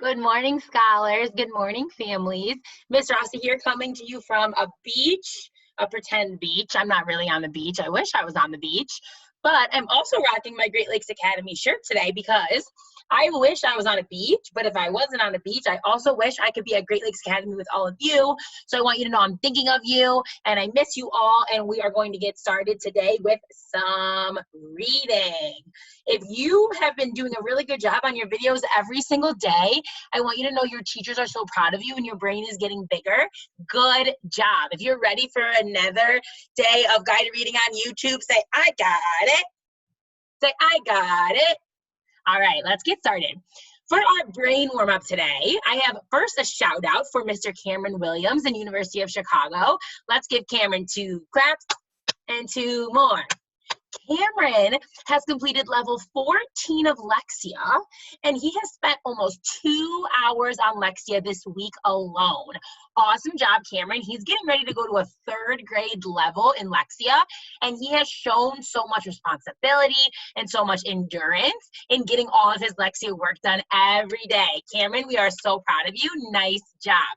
Good morning, scholars. Good morning, families. Miss Rossi here coming to you from a beach, a pretend beach. I'm not really on the beach. I wish I was on the beach. But I'm also rocking my Great Lakes Academy shirt today because I wish I was on a beach, but if I wasn't on a beach, I also wish I could be at Great Lakes Academy with all of you. So I want you to know I'm thinking of you and I miss you all, and we are going to get started today with some reading. If you have been doing a really good job on your videos every single day, I want you to know your teachers are so proud of you and your brain is getting bigger. Good job. If you're ready for another day of guided reading on YouTube, say, I got it. Say, I got it. All right, let's get started. For our brain warm-up today, I have first a shout out for Mr. Cameron Williams in University of Chicago. Let's give Cameron 2 claps and 2 more. Cameron has completed level 14 of Lexia, and he has spent almost 2 hours on Lexia this week alone. Awesome job, Cameron. He's getting ready to go to a 3rd grade level in Lexia, and he has shown so much responsibility and so much endurance in getting all of his Lexia work done every day. Cameron, we are so proud of you. Nice job.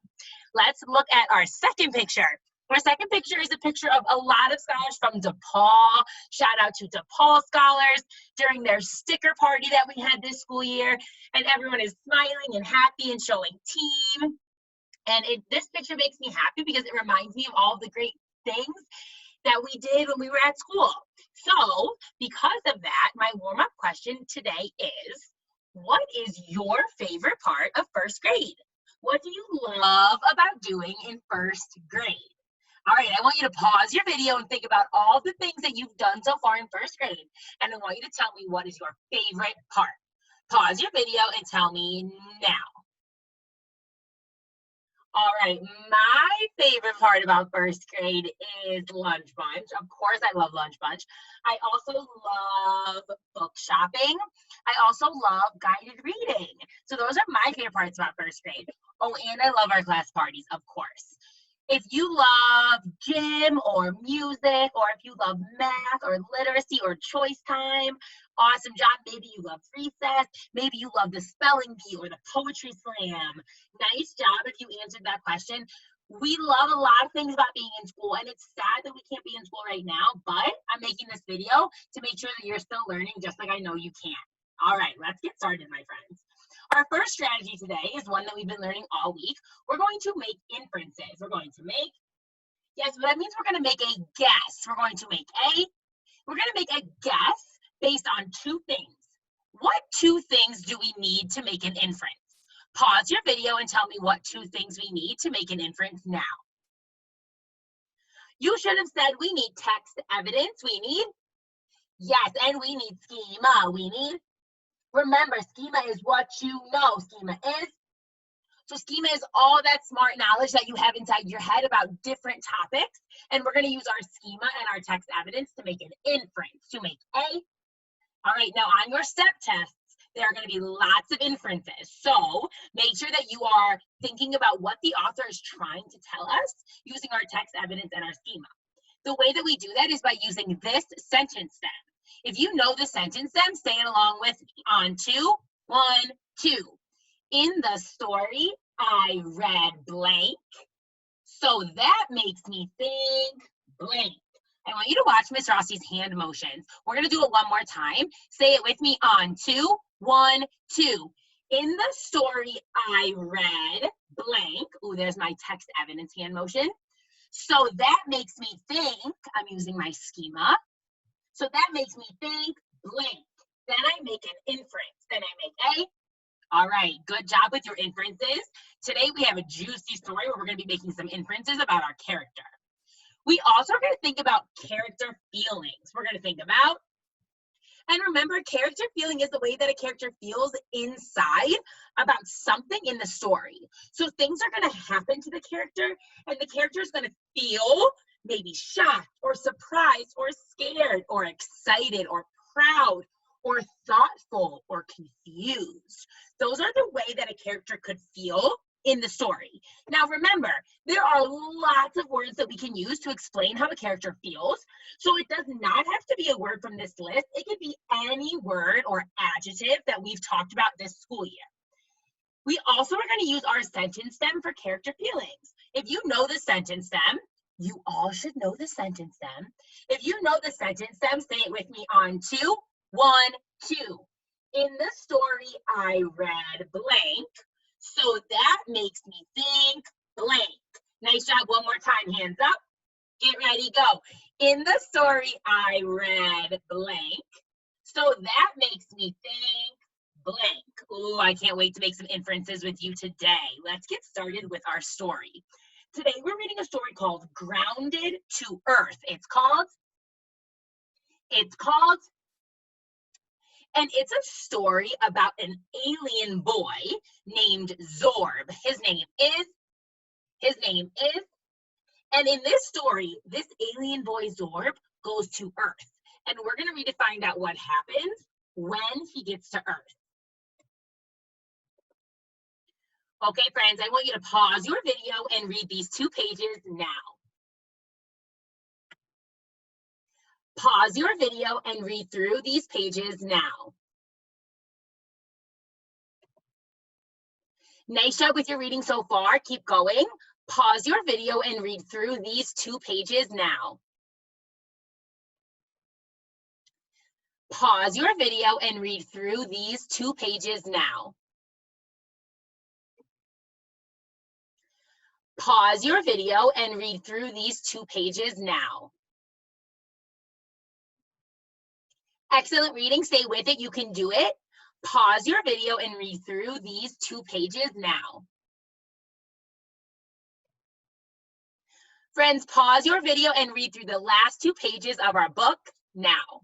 Let's look at our second picture. Our second picture is a picture of a lot of scholars from DePaul. Shout out to DePaul scholars during their sticker party that we had this school year. And everyone is smiling and happy and showing team. And this picture makes me happy because it reminds me of all the great things that we did when we were at school. So because of that, my warm-up question today is, what is your favorite part of 1st grade? What do you love about doing in 1st grade? All right, I want you to pause your video and think about all the things that you've done so far in 1st grade. And I want you to tell me what is your favorite part. Pause your video and tell me now. All right, my favorite part about 1st grade is lunch bunch. Of course, I love lunch bunch. I also love book shopping. I also love guided reading. So those are my favorite parts about 1st grade. Oh, and I love our class parties, of course. If you love gym or music, or if you love math or literacy or choice time, awesome job. Maybe you love recess. Maybe you love the spelling bee or the poetry slam. Nice job if you answered that question. We love a lot of things about being in school, and it's sad that we can't be in school right now, but I'm making this video to make sure that you're still learning just like I know you can. All right, let's get started, my friends. Our first strategy today is one that we've been learning all week. We're going to make inferences. We're going to make, yes, but that means we're going to make a guess. We're going to make a guess based on 2 things. What 2 things do we need to make an inference? Pause your video and tell me what 2 things we need to make an inference now. You should have said we need text evidence. We need, yes, and we need schema. We need, remember, schema is what you know. Schema is all that smart knowledge that you have inside your head about different topics. And we're going to use our schema and our text evidence to make an inference, to make a. All right, now on your step tests, there are going to be lots of inferences. So make sure that you are thinking about what the author is trying to tell us using our text evidence and our schema. The way that we do that is by using this sentence stem. If you know the sentence stem, say it along with me. On 2, 1, 2. In the story, I read blank. So that makes me think blank. I want you to watch Miss Rossi's hand motions. We're going to do it one more time. Say it with me. On 2, 1, 2. In the story, I read blank. Oh, there's my text evidence hand motion. So that makes me think, I'm using my schema. So that makes me think blank. Then I make an inference. Then I make a. All right, good job with your inferences. Today we have a juicy story where we're going to be making some inferences about our character. We also are going to think about character feelings. We're going to think about, and remember, character feeling is the way that a character feels inside about something in the story. So things are going to happen to the character, and the character is going to feel maybe shocked or surprised or scared or excited or proud or thoughtful or confused. Those are the way that a character could feel in the story. Now remember, there are lots of words that we can use to explain how a character feels. So it does not have to be a word from this list. It could be any word or adjective that we've talked about this school year. We also are going to use our sentence stem for character feelings. If you know the sentence stem, you all should know the sentence stem. If you know the sentence stem, say it with me on 2, 1, 2. In the story, I read blank, so that makes me think blank. Nice job. One more time. Hands up. Get ready, go. In the story, I read blank, so that makes me think blank. Oh, I can't wait to make some inferences with you today. Let's get started with our story. Today, we're reading a story called Grounded to Earth. It's called, and it's a story about an alien boy named Zorb. His name is, and in this story, this alien boy Zorb goes to Earth. And we're going to read to find out what happens when he gets to Earth. Okay, friends, I want you to pause your video and read these 2 pages now. Pause your video and read through these pages now. Nice job with your reading so far. Keep going. Pause your video and read through these 2 pages now. Pause your video and read through these 2 pages now. Pause your video and read through these 2 pages now. Excellent reading. Stay with it. You can do it. Pause your video and read through these 2 pages now. Friends, pause your video and read through the last 2 pages of our book now.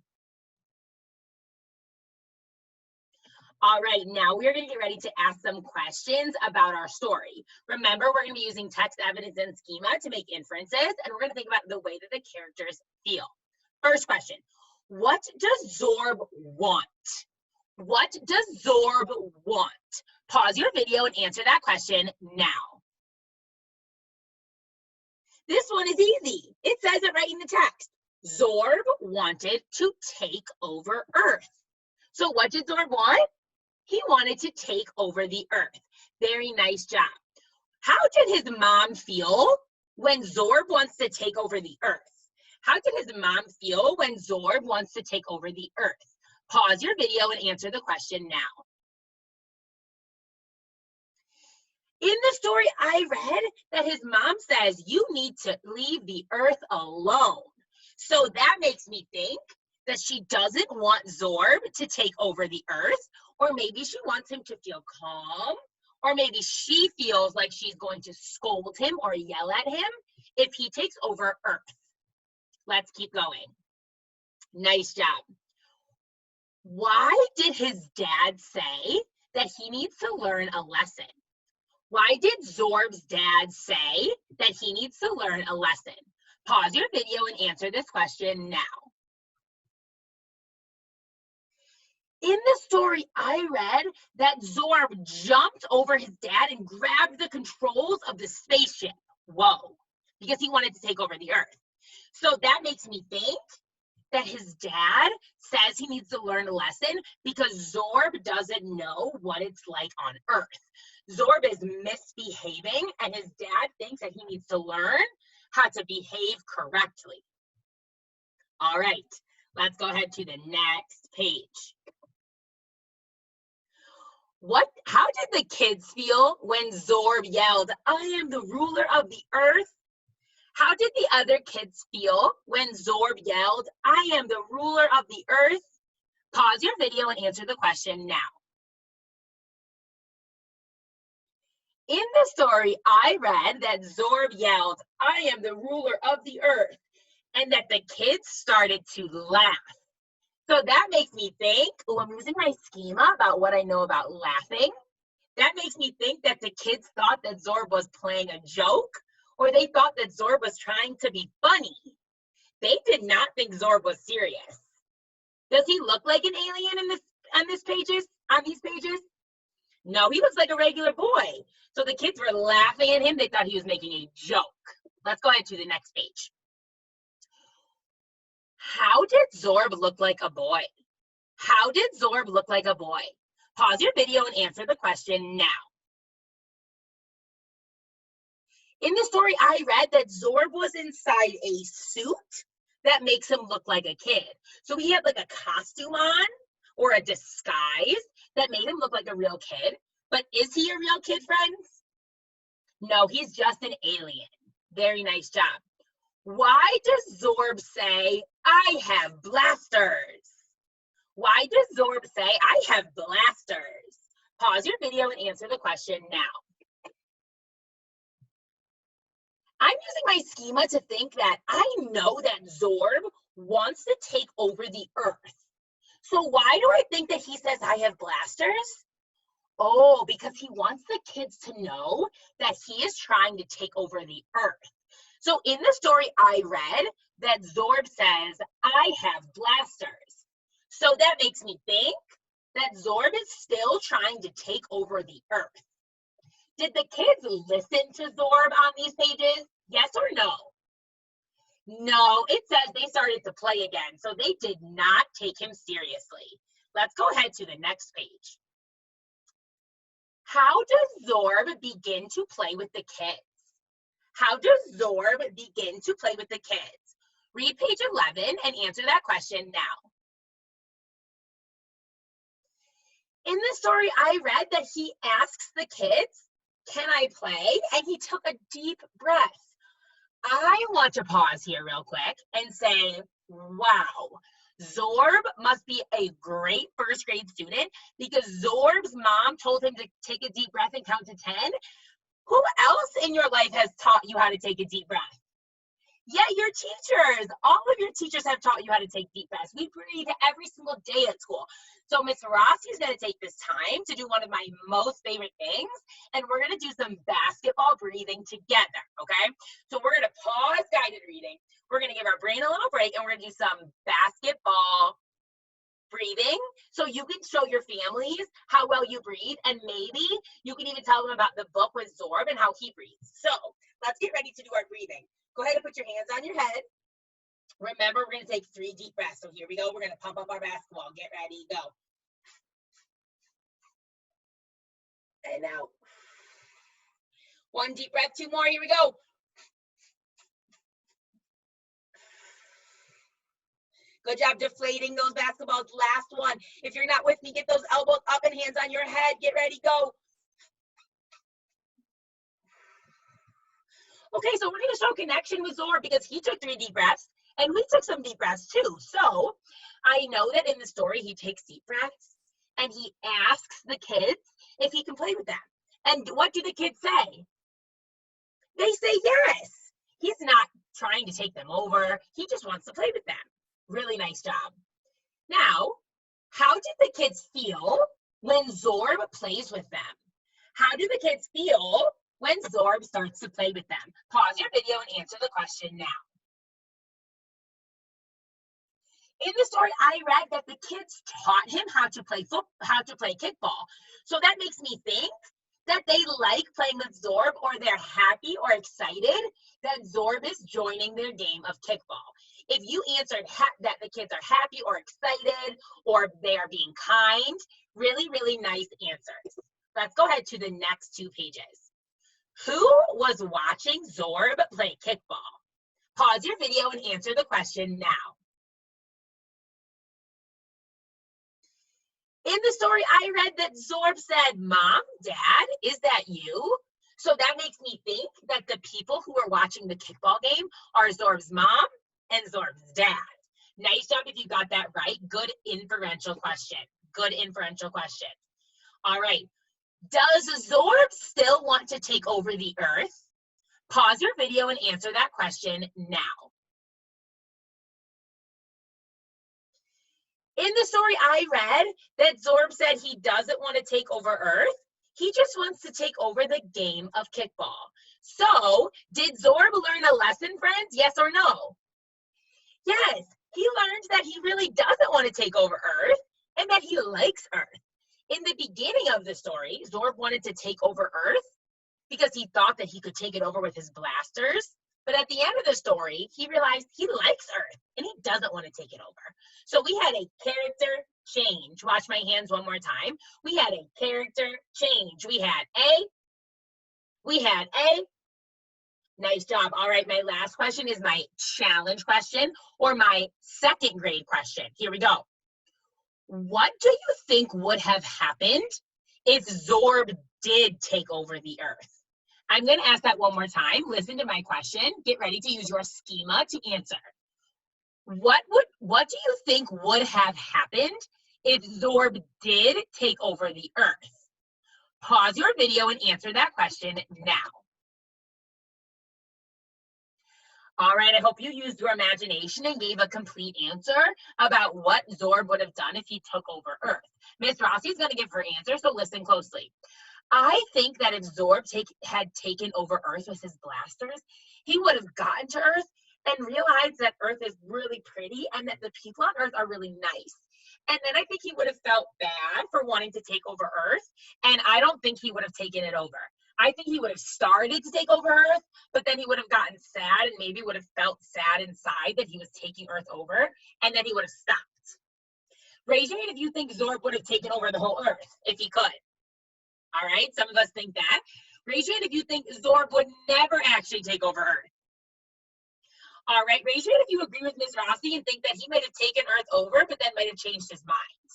All right, now we're going to get ready to ask some questions about our story. Remember, we're going to be using text, evidence, and schema to make inferences, and we're going to think about the way that the characters feel. First question, what does Zorb want? What does Zorb want? Pause your video and answer that question now. This one is easy. It says it right in the text. Zorb wanted to take over Earth. So what did Zorb want? He wanted to take over the Earth. Very nice job. How did his mom feel when Zorb wants to take over the Earth? How did his mom feel when Zorb wants to take over the Earth? Pause your video and answer the question now. In the story, I read that his mom says, you need to leave the Earth alone. So that makes me think that she doesn't want Zorb to take over the Earth, or maybe she wants him to feel calm, or maybe she feels like she's going to scold him or yell at him if he takes over Earth. Let's keep going. Nice job. Why did his dad say that he needs to learn a lesson? Why did Zorb's dad say that he needs to learn a lesson? Pause your video and answer this question now. In the story, I read that Zorb jumped over his dad and grabbed the controls of the spaceship. Whoa, because he wanted to take over the Earth. So that makes me think that his dad says he needs to learn a lesson because Zorb doesn't know what it's like on Earth. Zorb is misbehaving, and his dad thinks that he needs to learn how to behave correctly. All right, let's go ahead to the next page. How did the kids feel when Zorb yelled, I am the ruler of the Earth? How did the other kids feel when Zorb yelled, I am the ruler of the Earth? Pause your video and answer the question now. In the story, I read that Zorb yelled, I am the ruler of the Earth, and that the kids started to laugh. So that makes me think, I'm using my schema about what I know about laughing. That makes me think that the kids thought that Zorb was playing a joke, or they thought that Zorb was trying to be funny. They did not think Zorb was serious. Does he look like an alien on these pages? No, he looks like a regular boy. So the kids were laughing at him. They thought he was making a joke. Let's go ahead to the next page. How did Zorb look like a boy? How did Zorb look like a boy? Pause your video and answer the question now. In the story, I read that Zorb was inside a suit that makes him look like a kid. So he had like a costume on or a disguise that made him look like a real kid. But is he a real kid, friends? No, he's just an alien. Very nice job. Why does Zorb say, I have blasters? Why does Zorb say, I have blasters? Pause your video and answer the question now. I'm using my schema to think that I know that Zorb wants to take over the earth. So why do I think that he says I have blasters? Oh, because he wants the kids to know that he is trying to take over the earth. So in the story I read that Zorb says, I have blasters. So that makes me think that Zorb is still trying to take over the earth. Did the kids listen to Zorb on these pages? Yes or no? No, it says they started to play again, so they did not take him seriously. Let's go ahead to the next page. How does Zorb begin to play with the kids? How does Zorb begin to play with the kids? Read page 11 and answer that question now. In the story, I read that he asks the kids, can I play? And he took a deep breath. I want to pause here real quick and say, wow, Zorb must be a great first grade student because Zorb's mom told him to take a deep breath and count to 10. Who else in your life has taught you how to take a deep breath? Yeah, your teachers. All of your teachers have taught you how to take deep breaths. We breathe every single day at school. So Miss Rossi is going to take this time to do one of my most favorite things, and we're going to do some basketball breathing together, okay? So we're going to pause guided reading. We're going to give our brain a little break, and we're going to do some basketball breathing so you can show your families how well you breathe, and maybe you can even tell them about the book with Zorb and how he breathes. So let's get ready to do our breathing. Go ahead and put your hands on your head. Remember, we're going to take 3 deep breaths. So here we go. We're going to pump up our basketball. Get ready, go. And out. 1 deep breath, 2 more. Here we go. Good job deflating those basketballs. Last one. If you're not with me, get those elbows up and hands on your head. Get ready, go. Okay, so we're going to show connection with Zorb because he took 3 deep breaths and we took some deep breaths too. So I know that in the story, he takes deep breaths and he asks the kids if he can play with them. And what do the kids say? They say yes. He's not trying to take them over. He just wants to play with them. Really nice job. Now, how did the kids feel when Zorb plays with them? How do the kids feel when Zorb starts to play with them? Pause your video and answer the question now. In the story, I read that the kids taught him how to play kickball. So that makes me think that they like playing with Zorb, or they're happy or excited that Zorb is joining their game of kickball. If you answered that the kids are happy or excited or they are being kind, really, really nice answers. Let's go ahead to the next 2 pages. Who was watching Zorb play kickball? Pause your video and answer the question now. In the story, I read that Zorb said, Mom, Dad, is that you? So that makes me think that the people who are watching the kickball game are Zorb's mom and Zorb's dad. Nice job if you got that right. Good inferential question. Good inferential question. All right. Does Zorb still want to take over the earth? Pause your video and answer that question now. In the story I read that Zorb said he doesn't want to take over Earth. He just wants to take over the game of kickball. So, did Zorb learn a lesson, friends? Yes or no? Yes, he learned that he really doesn't want to take over Earth and that he likes Earth. In the beginning of the story, Zorb wanted to take over Earth because he thought that he could take it over with his blasters. But at the end of the story, he realized he likes Earth and he doesn't want to take it over. So we had a character change. Watch my hands one more time. We had a character change. We had A, Nice job. All right, my last question is my challenge question or my second grade question. Here we go. What do you think would have happened if Zorb did take over the Earth? I'm going to ask that one more time. Listen to my question. Get ready to use your schema to answer. What do you think would have happened if Zorb did take over the Earth? Pause your video and answer that question now. All right, I hope you used your imagination and gave a complete answer about what Zorb would have done if he took over Earth. Miss Rossi is going to give her answer, so listen closely. I think that if Zorb had taken over Earth with his blasters, he would have gotten to Earth and realized that Earth is really pretty and that the people on Earth are really nice. And then I think he would have felt bad for wanting to take over Earth, and I don't think he would have taken it over. I think he would have started to take over Earth, but then he would have gotten sad and maybe would have felt sad inside that he was taking Earth over, and then he would have stopped. Raise your hand if you think Zorb would have taken over the whole Earth, if he could. All right, some of us think that. Raise your hand if you think Zorb would never actually take over Earth. All right, raise your hand if you agree with Ms. Rossi and think that he might have taken Earth over, but then might have changed his mind.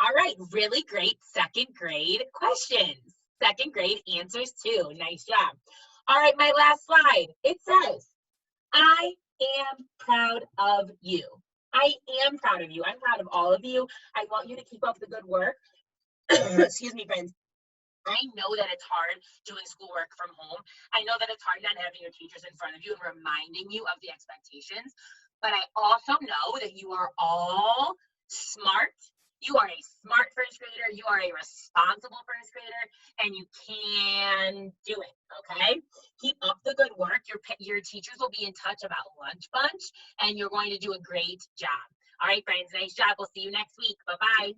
All right, really great second grade questions. Second grade answers too. Nice job. All right, my last slide. It says, I am proud of you. I am proud of you. I'm proud of all of you. I want you to keep up the good work. Excuse me, friends. I know that it's hard doing schoolwork from home. I know that it's hard not having your teachers in front of you and reminding you of the expectations. But I also know that you are all smart. You are a smart first grader. You are a responsible first grader, and you can do it, okay? Keep up the good work. Your teachers will be in touch about lunch bunch, and you're going to do a great job. All right, friends, nice job. We'll see you next week. Bye-bye.